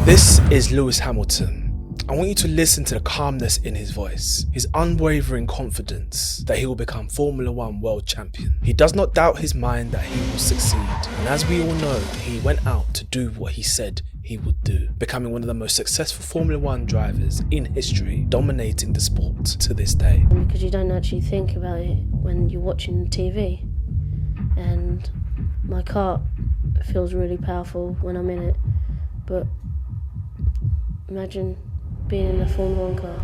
This is Lewis Hamilton. I want you to listen to the calmness in his voice, his unwavering confidence that he will become Formula One world champion. He does not doubt his mind that he will succeed, and as we all know, he went out to do what he said he would do, becoming one of the most successful Formula One drivers in history, dominating the sport to this day. Because you don't actually think about it when you're watching TV, and my car feels really powerful when I'm in it, but imagine being in a Formula One car.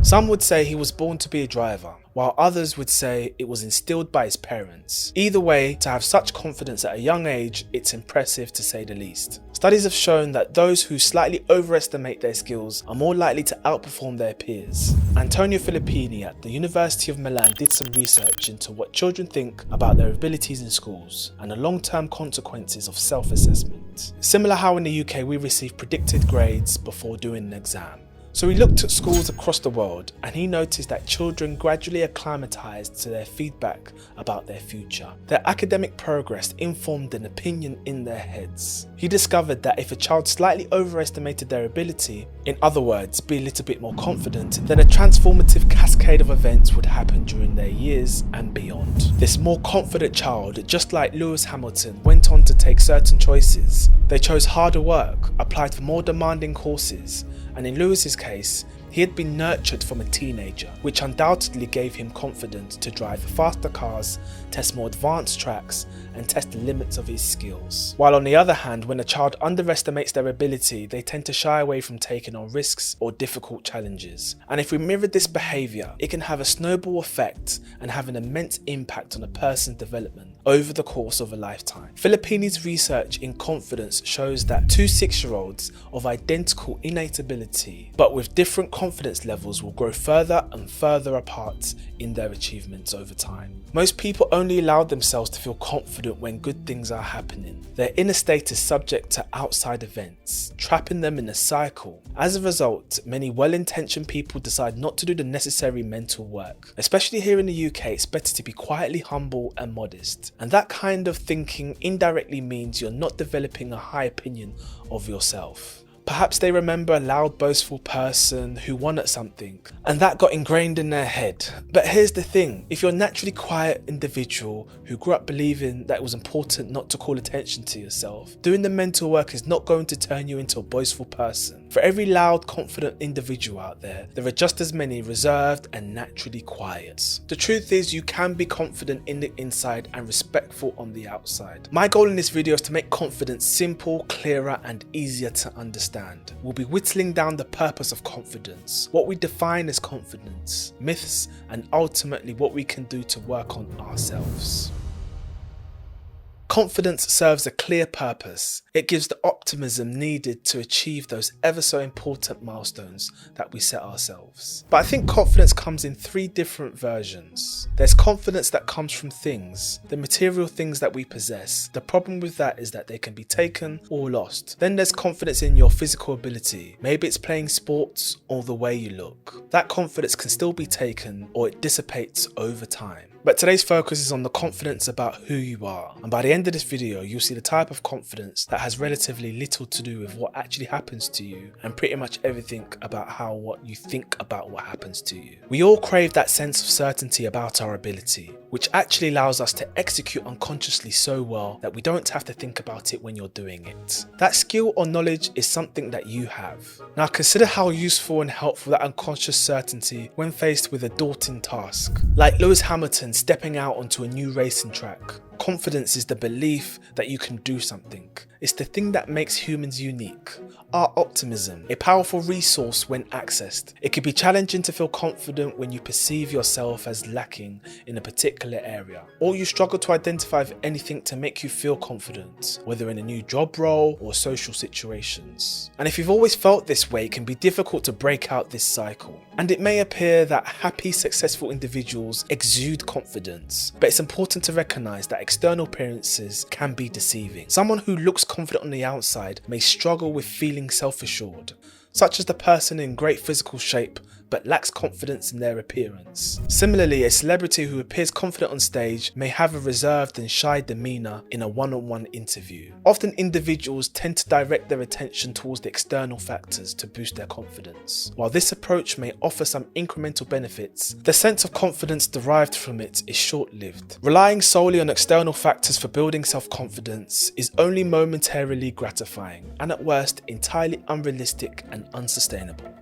Some would say he was born to be a driver, while others would say it was instilled by his parents. Either way, to have such confidence at a young age, it's impressive to say the least. Studies have shown that those who slightly overestimate their skills are more likely to outperform their peers. Antonio Filippini at the University of Milan did some research into what children think about their abilities in schools and the long-term consequences of self-assessment. Similar how in the UK we receive predicted grades before doing an exam. So he looked at schools across the world and he noticed that children gradually acclimatized to their feedback about their future. Their academic progress informed an opinion in their heads. He discovered that if a child slightly overestimated their ability, in other words, be a little bit more confident, then a transformative cascade of events would happen during their years and beyond. This more confident child, just like Lewis Hamilton, went on to take certain choices. They chose harder work, applied for more demanding courses, and in Lewis's case, he had been nurtured from a teenager, which undoubtedly gave him confidence to drive faster cars, test more advanced tracks, and test the limits of his skills. While on the other hand, when a child underestimates their ability, they tend to shy away from taking on risks or difficult challenges. And if we mirror this behaviour, it can have a snowball effect and have an immense impact on a person's development over the course of a lifetime. Filippini's research in confidence shows that two 6-year-olds of identical innate ability, but with different confidence levels, will grow further and further apart in their achievements over time. Most people only allow themselves to feel confident when good things are happening. Their inner state is subject to outside events, trapping them in a cycle. As a result, many well-intentioned people decide not to do the necessary mental work. Especially here in the UK, it's better to be quietly humble and modest. And that kind of thinking indirectly means you're not developing a high opinion of yourself. Perhaps they remember a loud, boastful person who won at something, and that got ingrained in their head. But here's the thing, if you're a naturally quiet individual who grew up believing that it was important not to call attention to yourself, doing the mental work is not going to turn you into a boastful person. For every loud, confident individual out there, there are just as many reserved and naturally quiet. The truth is, you can be confident in the inside and respectful on the outside. My goal in this video is to make confidence simple, clearer, and easier to understand. We'll be whittling down the purpose of confidence, what we define as confidence, myths, and ultimately what we can do to work on ourselves. Confidence serves a clear purpose. It gives the optimism needed to achieve those ever so important milestones that we set ourselves. But I think confidence comes in 3 different versions. There's confidence that comes from things, the material things that we possess. The problem with that is that they can be taken or lost. Then there's confidence in your physical ability. Maybe it's playing sports or the way you look. That confidence can still be taken or it dissipates over time. But today's focus is on the confidence about who you are, and by the end of this video you'll see the type of confidence that has relatively little to do with what actually happens to you and pretty much everything about what you think about what happens to you. We all crave that sense of certainty about our ability, which actually allows us to execute unconsciously so well that we don't have to think about it when you're doing it. That skill or knowledge is something that you have. Now consider how useful and helpful that unconscious certainty when faced with a daunting task. Like Lewis Hamilton stepping out onto a new racing track. Confidence is the belief that you can do something. It's the thing that makes humans unique. Our optimism, a powerful resource when accessed. It can be challenging to feel confident when you perceive yourself as lacking in a particular area, or you struggle to identify anything to make you feel confident, whether in a new job role or social situations. And if you've always felt this way, it can be difficult to break out this cycle. And it may appear that happy, successful individuals exude confidence, but it's important to recognize that external appearances can be deceiving. Someone who looks confident on the outside may struggle with feeling self-assured, such as the person in great physical shape but lacks confidence in their appearance. Similarly, a celebrity who appears confident on stage may have a reserved and shy demeanour in a one-on-one interview. Often individuals tend to direct their attention towards the external factors to boost their confidence. While this approach may offer some incremental benefits, the sense of confidence derived from it is short-lived. Relying solely on external factors for building self-confidence is only momentarily gratifying, and at worst entirely unrealistic and unsustainable.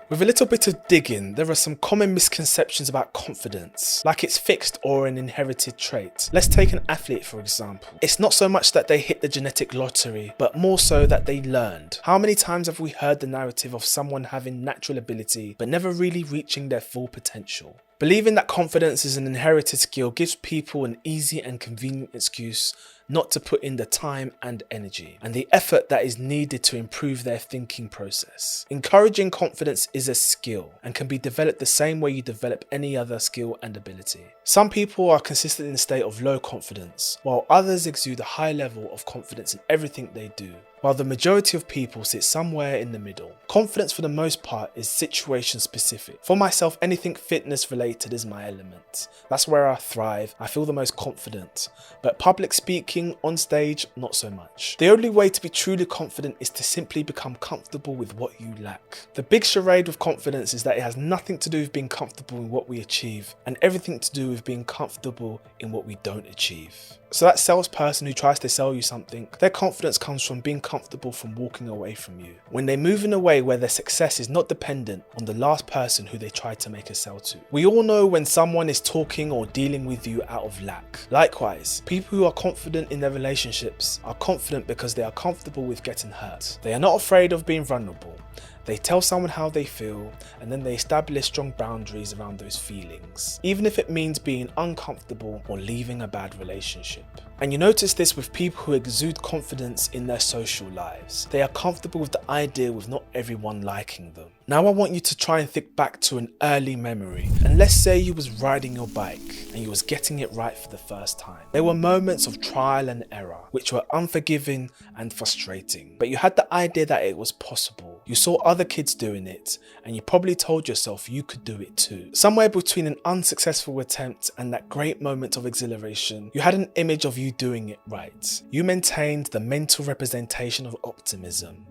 With a little bit of digging, there are some common misconceptions about confidence, like it's fixed or an inherited trait. Let's take an athlete for example. It's not so much that they hit the genetic lottery, but more so that they learned. How many times have we heard the narrative of someone having natural ability but never really reaching their full potential? Believing that confidence is an inherited skill gives people an easy and convenient excuse not to put in the time and energy and the effort that is needed to improve their thinking process. Encouraging confidence is a skill and can be developed the same way you develop any other skill and ability. Some people are consistently in a state of low confidence, while others exude a high level of confidence in everything they do, while the majority of people sit somewhere in the middle. Confidence for the most part is situation specific. For myself, anything fitness related is my element. That's where I thrive, I feel the most confident, but public speaking, on stage, not so much. The only way to be truly confident is to simply become comfortable with what you lack. The big charade with confidence is that it has nothing to do with being comfortable in what we achieve and everything to do with being comfortable in what we don't achieve. So that salesperson who tries to sell you something, their confidence comes from being comfortable from walking away from you. When they move in a way where their success is not dependent on the last person who they tried to make a sell to. We all know when someone is talking or dealing with you out of lack. Likewise, people who are confident in their relationships are confident because they are comfortable with getting hurt. They are not afraid of being vulnerable. They tell someone how they feel and then they establish strong boundaries around those feelings, even if it means being uncomfortable or leaving a bad relationship. And you notice this with people who exude confidence in their social lives. They are comfortable with the idea with not everyone liking them. Now I want you to try and think back to an early memory, and let's say you was riding your bike and you was getting it right for the first time. There were moments of trial and error which were unforgiving and frustrating, but you had the idea that it was possible. You saw other kids doing it and you probably told yourself you could do it too. Somewhere between an unsuccessful attempt and that great moment of exhilaration, you had an image of you doing it right. You maintained the mental representation of optimism.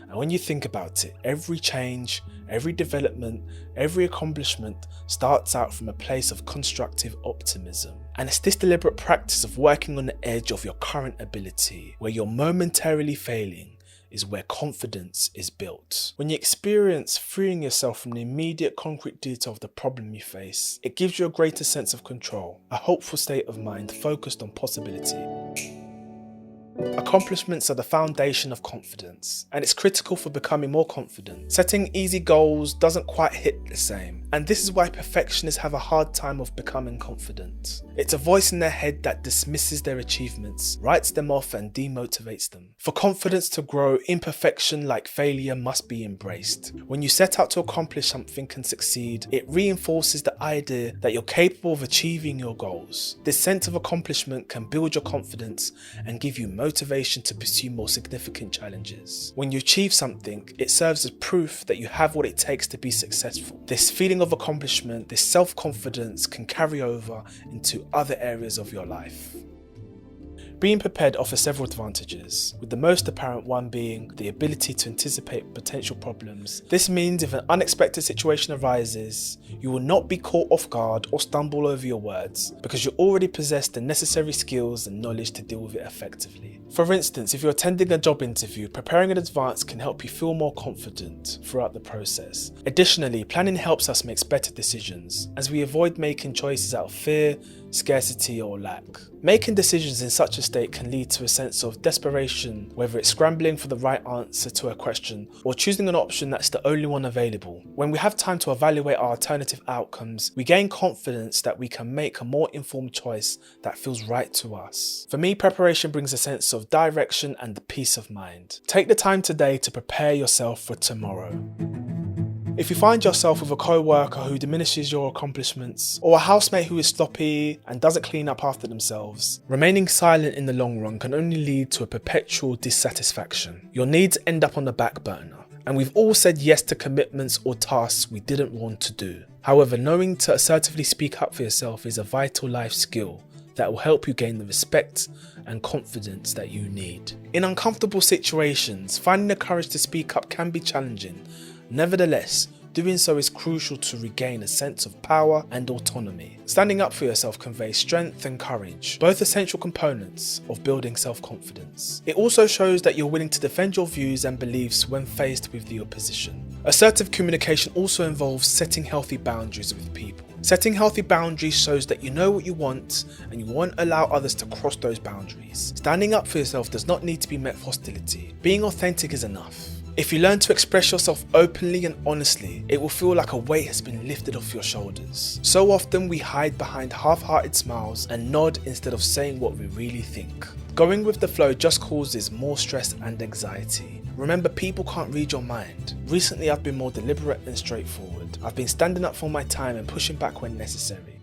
And when you think about it, every change, every development, every accomplishment starts out from a place of constructive optimism. And it's this deliberate practice of working on the edge of your current ability, where you're momentarily failing, is where confidence is built. When you experience freeing yourself from the immediate concrete detail of the problem you face, it gives you a greater sense of control, a hopeful state of mind focused on possibility. Accomplishments are the foundation of confidence, and it's critical for becoming more confident. Setting easy goals doesn't quite hit the same, and this is why perfectionists have a hard time of becoming confident. It's a voice in their head that dismisses their achievements, writes them off and demotivates them. For confidence to grow, imperfection like failure must be embraced. When you set out to accomplish something and succeed, it reinforces the idea that you're capable of achieving your goals. This sense of accomplishment can build your confidence and give you motivation to pursue more significant challenges. When you achieve something, it serves as proof that you have what it takes to be successful. This feeling of accomplishment, this self-confidence can carry over into other areas of your life. Being prepared offers several advantages, with the most apparent one being the ability to anticipate potential problems. This means if an unexpected situation arises, you will not be caught off guard or stumble over your words, because you already possess the necessary skills and knowledge to deal with it effectively. For instance, if you're attending a job interview, preparing in advance can help you feel more confident throughout the process. Additionally, planning helps us make better decisions, as we avoid making choices out of fear, scarcity or lack. Making decisions in such a state can lead to a sense of desperation, whether it's scrambling for the right answer to a question or choosing an option that's the only one available. When we have time to evaluate our alternative outcomes, we gain confidence that we can make a more informed choice that feels right to us. For me, preparation brings a sense of direction and the peace of mind. Take the time today to prepare yourself for tomorrow. If you find yourself with a co-worker who diminishes your accomplishments, or a housemate who is sloppy and doesn't clean up after themselves, remaining silent in the long run can only lead to a perpetual dissatisfaction. Your needs end up on the back burner, And we've all said yes to commitments or tasks we didn't want to do. However, knowing to assertively speak up for yourself is a vital life skill that will help you gain the respect and confidence that you need. In uncomfortable situations, finding the courage to speak up can be challenging. Nevertheless, doing so is crucial to regain a sense of power and autonomy. Standing up for yourself conveys strength and courage, both essential components of building self-confidence. It also shows that you're willing to defend your views and beliefs when faced with the opposition. Assertive communication also involves setting healthy boundaries with people. Setting healthy boundaries shows that you know what you want and you won't allow others to cross those boundaries. Standing up for yourself does not need to be met with hostility. Being authentic is enough. If you learn to express yourself openly and honestly, it will feel like a weight has been lifted off your shoulders. So often we hide behind half-hearted smiles and nod instead of saying what we really think. Going with the flow just causes more stress and anxiety. Remember, people can't read your mind. Recently, I've been more deliberate and straightforward. I've been standing up for my time and pushing back when necessary.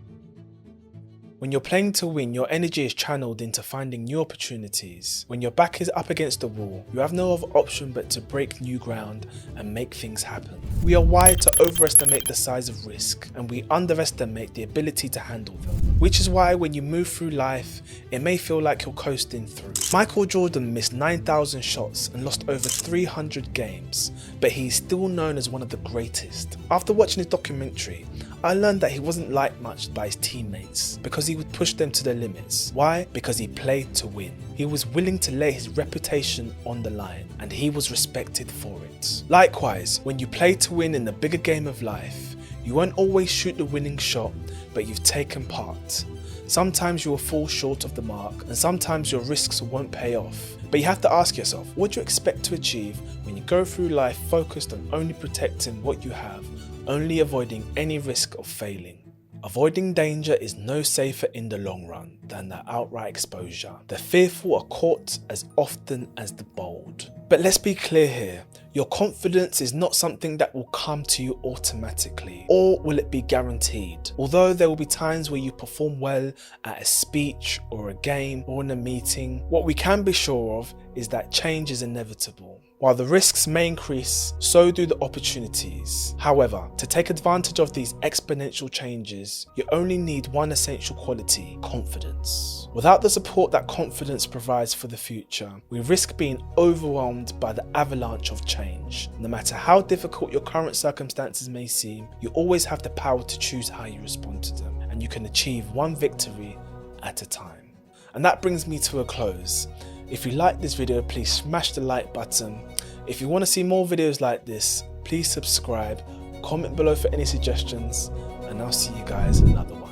When you're playing to win, your energy is channeled into finding new opportunities. When your back is up against the wall, you have no other option but to break new ground and make things happen. We are wired to overestimate the size of risk, and we underestimate the ability to handle them. Which is why when you move through life, it may feel like you're coasting through. Michael Jordan missed 9,000 shots and lost over 300 games, but he's still known as one of the greatest. After watching his documentary, I learned that he wasn't liked much by his teammates because he would push them to their limits. Why? Because he played to win. He was willing to lay his reputation on the line, and he was respected for it. Likewise, when you play to win in the bigger game of life, you won't always shoot the winning shot, but you've taken part. Sometimes you will fall short of the mark, and sometimes your risks won't pay off. But you have to ask yourself, what do you expect to achieve when you go through life focused on only protecting what you have, only avoiding any risk of failing? Avoiding danger is no safer in the long run than the outright exposure. The fearful are caught as often as the bold. But let's be clear here, your confidence is not something that will come to you automatically, or will it be guaranteed. Although there will be times where you perform well at a speech or a game or in a meeting, what we can be sure of is that change is inevitable. While the risks may increase, so do the opportunities. However, to take advantage of these exponential changes, you only need one essential quality: confidence. Without the support that confidence provides for the future, we risk being overwhelmed by the avalanche of change. No matter how difficult your current circumstances may seem, you always have the power to choose how you respond to them, and you can achieve one victory at a time. And that brings me to a close. If you like this video, please smash the like button. If you want to see more videos like this, please subscribe, comment below for any suggestions, and I'll see you guys in another one.